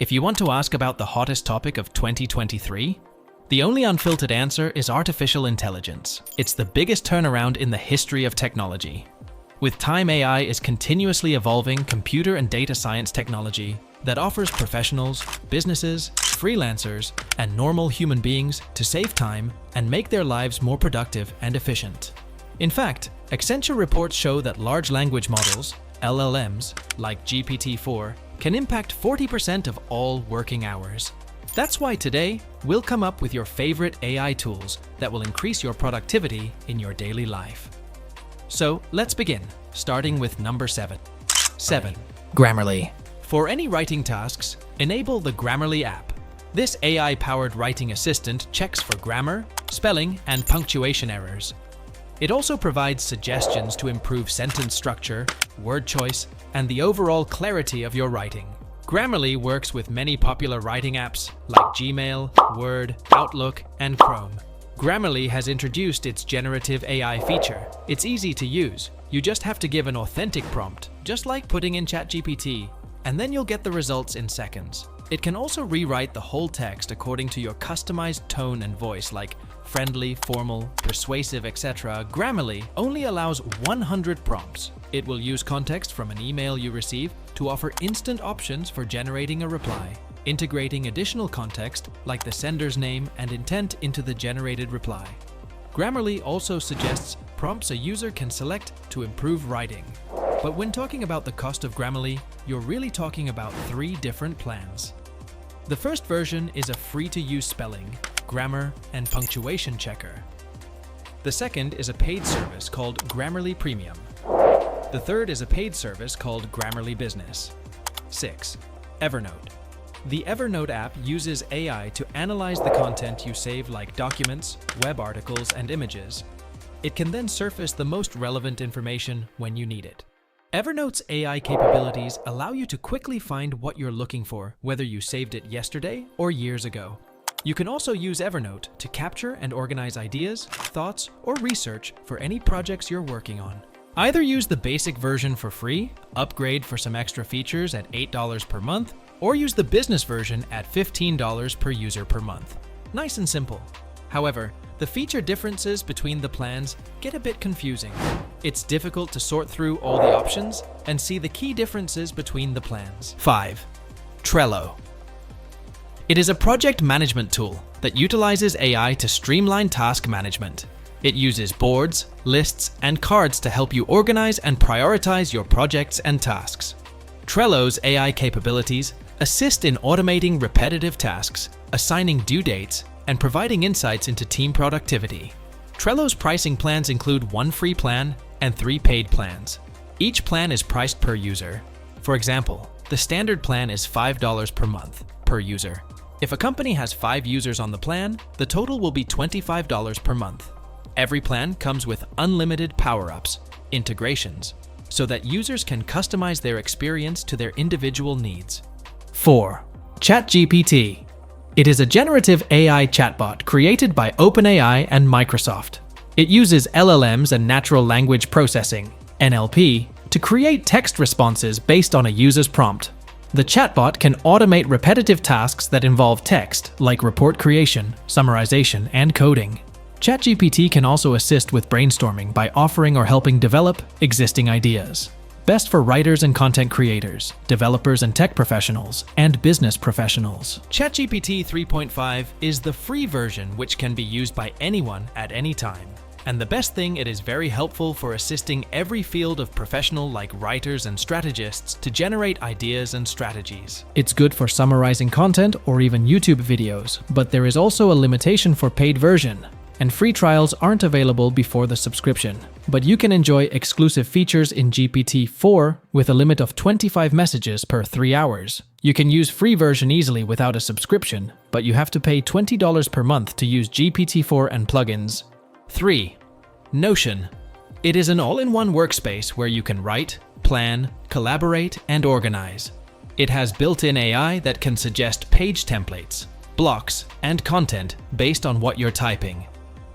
If you want to ask about the hottest topic of 2023, the only unfiltered answer is artificial intelligence. It's the biggest turnaround in the history of technology. With time, AI is continuously evolving computer and data science technology that offers professionals, businesses, freelancers, and normal human beings to save time and make their lives more productive and efficient. In fact, Accenture reports show that large language models, LLMs, like GPT-4, can impact 40% of all working hours. That's why today, we'll come up with your favorite AI tools that will increase your productivity in your daily life. So let's begin, starting with number 7. 7. Grammarly. For any writing tasks, enable the Grammarly app. This AI-powered writing assistant checks for grammar, spelling, and punctuation errors. It also provides suggestions to improve sentence structure, word choice, and the overall clarity of your writing. Grammarly works with many popular writing apps like Gmail, Word, Outlook, and Chrome. Grammarly has introduced its generative AI feature. It's easy to use. You just have to give an authentic prompt, just like putting in ChatGPT, and then you'll get the results in seconds. It can also rewrite the whole text according to your customized tone and voice, like friendly, formal, persuasive, etc. Grammarly only allows 100 prompts. It will use context from an email you receive to offer instant options for generating a reply, integrating additional context like the sender's name and intent into the generated reply. Grammarly also suggests prompts a user can select to improve writing. But when talking about the cost of Grammarly, you're really talking about 3 different plans. The first version is a free-to-use spelling, grammar, and punctuation checker. The second is a paid service called Grammarly Premium. The third is a paid service called Grammarly Business. 6. Evernote. The Evernote app uses AI to analyze the content you save, like documents, web articles, and images. It can then surface the most relevant information when you need it. Evernote's AI capabilities allow you to quickly find what you're looking for, whether you saved it yesterday or years ago. You can also use Evernote to capture and organize ideas, thoughts, or research for any projects you're working on. Either use the basic version for free, upgrade for some extra features at $8 per month, or use the business version at $15 per user per month. Nice and simple. However, the feature differences between the plans get a bit confusing. It's difficult to sort through all the options and see the key differences between the plans. 5. Trello. It is a project management tool that utilizes AI to streamline task management. It uses boards, lists, and cards to help you organize and prioritize your projects and tasks. Trello's AI capabilities assist in automating repetitive tasks, assigning due dates, and providing insights into team productivity. Trello's pricing plans include 1 free plan and 3 paid plans. Each plan is priced per user. For example, the standard plan is $5 per month per user. If a company has 5 users on the plan, the total will be $25 per month. Every plan comes with unlimited power-ups, integrations, so that users can customize their experience to their individual needs. 4. ChatGPT. It is a generative AI chatbot created by OpenAI and Microsoft. It uses LLMs and natural language processing, NLP, to create text responses based on a user's prompt. The chatbot can automate repetitive tasks that involve text, like report creation, summarization, and coding. ChatGPT can also assist with brainstorming by offering or helping develop existing ideas. Best for writers and content creators, developers and tech professionals, and business professionals. ChatGPT 3.5 is the free version which can be used by anyone at any time. And the best thing, it is very helpful for assisting every field of professional like writers and strategists to generate ideas and strategies. It's good for summarizing content or even YouTube videos, but there is also a limitation for paid version, and free trials aren't available before the subscription. But you can enjoy exclusive features in GPT-4 with a limit of 25 messages per 3 hours. You can use free version easily without a subscription, but you have to pay $20 per month to use GPT-4 and plugins. 3. Notion. It is an all-in-one workspace where you can write, plan, collaborate, and organize. It has built-in AI that can suggest page templates, blocks, and content based on what you're typing.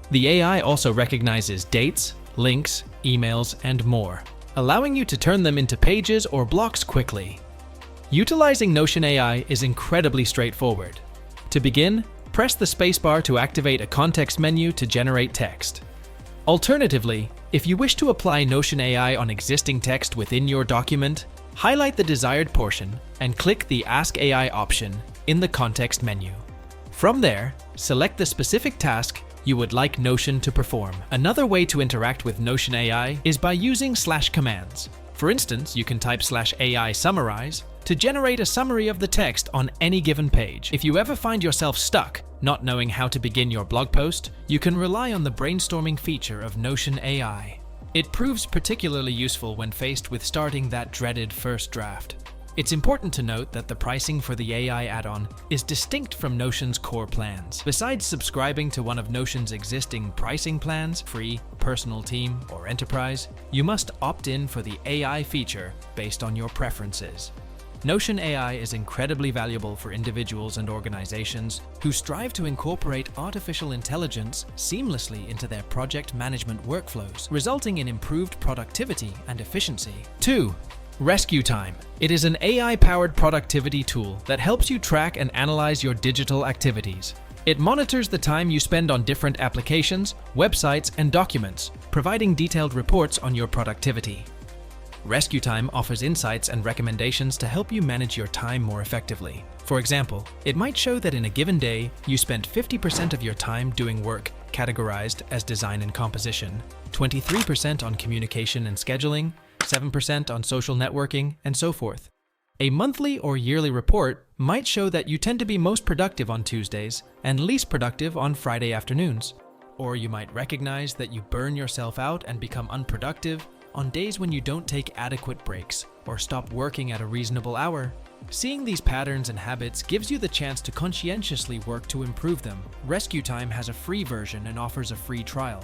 The AI also recognizes dates, links, emails, and more, allowing you to turn them into pages or blocks quickly. Utilizing Notion AI is incredibly straightforward. To begin, press the spacebar to activate a context menu to generate text. Alternatively, if you wish to apply Notion AI on existing text within your document, highlight the desired portion and click the Ask AI option in the context menu. From there, select the specific task you would like Notion to perform. Another way to interact with Notion AI is by using /commands. For instance, you can type /AI summarize to generate a summary of the text on any given page. If you ever find yourself stuck, not knowing how to begin your blog post, you can rely on the brainstorming feature of Notion AI. It proves particularly useful when faced with starting that dreaded first draft. It's important to note that the pricing for the AI add-on is distinct from Notion's core plans. Besides subscribing to one of Notion's existing pricing plans, free, personal team, or enterprise, you must opt in for the AI feature based on your preferences. Notion AI is incredibly valuable for individuals and organizations who strive to incorporate artificial intelligence seamlessly into their project management workflows, resulting in improved productivity and efficiency. 2. Rescue Time. It is an AI-powered productivity tool that helps you track and analyze your digital activities. It monitors the time you spend on different applications, websites, and documents, providing detailed reports on your productivity. Rescue Time offers insights and recommendations to help you manage your time more effectively. For example, it might show that in a given day, you spent 50% of your time doing work categorized as design and composition, 23% on communication and scheduling, 7% on social networking, and so forth. A monthly or yearly report might show that you tend to be most productive on Tuesdays and least productive on Friday afternoons. Or you might recognize that you burn yourself out and become unproductive on days when you don't take adequate breaks or stop working at a reasonable hour. Seeing these patterns and habits gives you the chance to conscientiously work to improve them. Rescue Time has a free version and offers a free trial.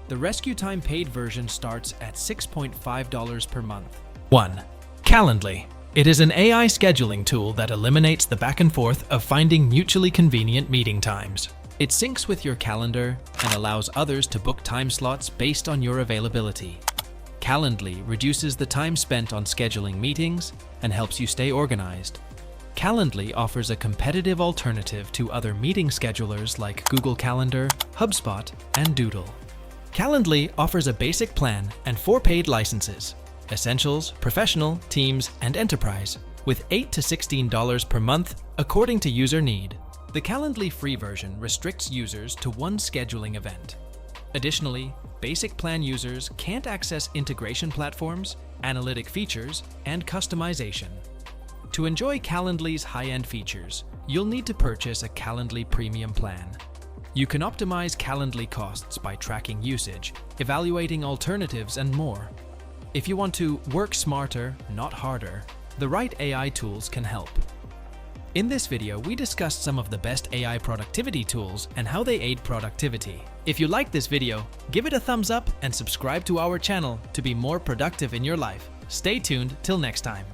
The Rescue Time paid version starts at $6.5 per month. 1. Calendly. It is an AI scheduling tool that eliminates the back and forth of finding mutually convenient meeting times. It syncs with your calendar and allows others to book time slots based on your availability. Calendly reduces the time spent on scheduling meetings and helps you stay organized. Calendly offers a competitive alternative to other meeting schedulers like Google Calendar, HubSpot, and Doodle. Calendly offers a basic plan and 4 paid licenses: Essentials, Professional, Teams, and Enterprise, with $8 to $16 per month according to user need. The Calendly free version restricts users to one scheduling event. Additionally, basic plan users can't access integration platforms, analytic features, and customization. To enjoy Calendly's high-end features, you'll need to purchase a Calendly premium plan. You can optimize Calendly costs by tracking usage, evaluating alternatives, and more. If you want to work smarter, not harder, the right AI tools can help. In this video, we discussed some of the best AI productivity tools and how they aid productivity. If you liked this video, give it a thumbs up and subscribe to our channel to be more productive in your life. Stay tuned till next time.